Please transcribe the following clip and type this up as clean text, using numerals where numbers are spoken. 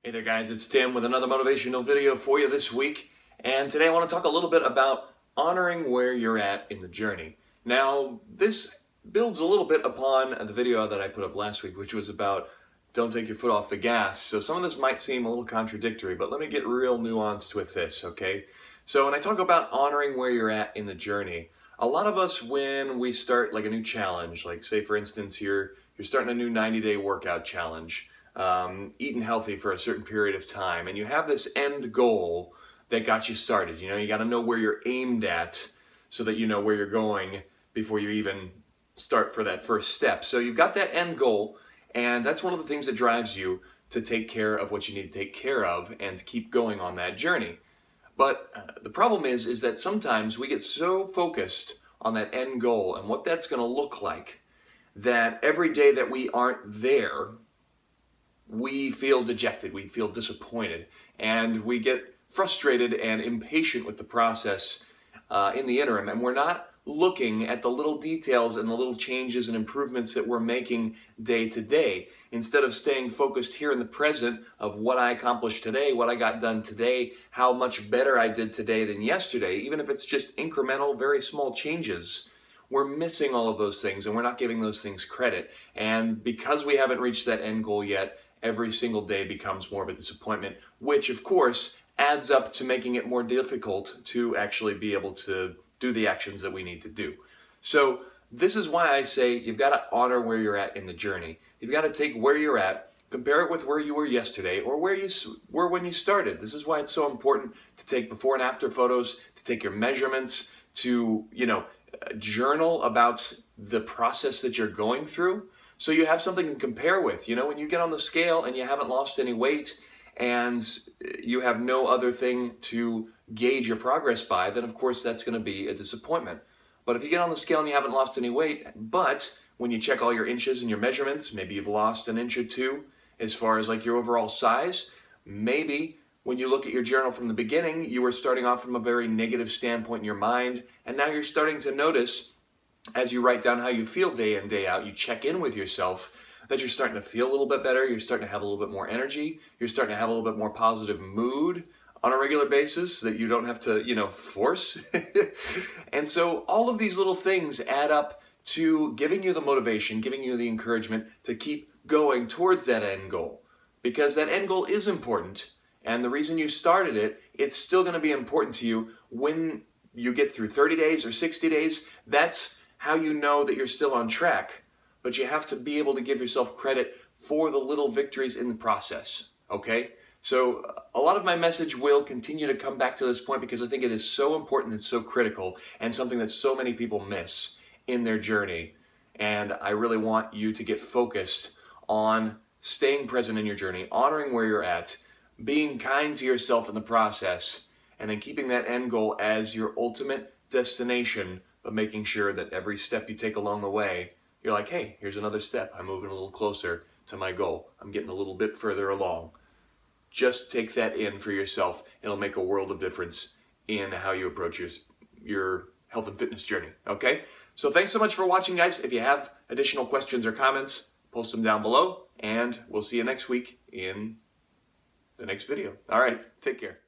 Hey there guys, it's Tim with another motivational video for you this week. And today I want to talk a little bit about honoring where you're at in the journey. Now, this builds a little bit upon the video that I put up last week, which was about don't take your foot off the gas. So some of this might seem a little contradictory, but let me get real nuanced with this, okay? So when I talk about honoring where you're at in the journey, a lot of us, when we start like a new challenge, like say for instance, you're starting a new 90-day workout challenge, eating healthy for a certain period of time, and you have this end goal that got you started. You got to know where you're aimed at so that you know where you're going before you even start for that first step. So you've got that end goal, and that's one of the things that drives you to take care of what you need to take care of and to keep going on that journey. But the problem is that sometimes we get so focused on that end goal and what that's going to look like that every day that we aren't there, we feel dejected, we feel disappointed, and we get frustrated and impatient with the process in the interim. And we're not looking at the little details and the little changes and improvements that we're making day to day. Instead of staying focused here in the present of what I accomplished today, what I got done today, how much better I did today than yesterday, even if it's just incremental, very small changes, we're missing all of those things and we're not giving those things credit. And because we haven't reached that end goal yet, every single day becomes more of a disappointment, which of course adds up to making it more difficult to actually be able to do the actions that we need to do. So this is why I say you've got to honor where you're at in the journey. You've got to take where you're at, compare it with where you were yesterday or where you were when you started. This is why it's so important to take before and after photos, to take your measurements, to journal about the process that you're going through, so you have something to compare with. When you get on the scale and you haven't lost any weight and you have no other thing to gauge your progress by, then of course that's going to be a disappointment. But if you get on the scale and you haven't lost any weight, but when you check all your inches and your measurements, maybe you've lost an inch or two as far as like your overall size, maybe when you look at your journal from the beginning, you were starting off from a very negative standpoint in your mind, and now you're starting to notice as you write down how you feel day in, day out, you check in with yourself, that you're starting to feel a little bit better, you're starting to have a little bit more energy, you're starting to have a little bit more positive mood on a regular basis that you don't have to, force. And so all of these little things add up to giving you the motivation, giving you the encouragement to keep going towards that end goal. Because that end goal is important, and the reason you started it, it's still going to be important to you when you get through 30 days or 60 days. That's how you know that you're still on track. But you have to be able to give yourself credit for the little victories in the process, okay? So a lot of my message will continue to come back to this point because I think it is so important and so critical and something that so many people miss in their journey. And I really want you to get focused on staying present in your journey, honoring where you're at, being kind to yourself in the process, and then keeping that end goal as your ultimate destination, but making sure that every step you take along the way, you're like, hey, here's another step. I'm moving a little closer to my goal. I'm getting a little bit further along. Just take that in for yourself. It'll make a world of difference in how you approach your health and fitness journey, okay? So thanks so much for watching, guys. If you have additional questions or comments, post them down below, and we'll see you next week in the next video. All right, take care.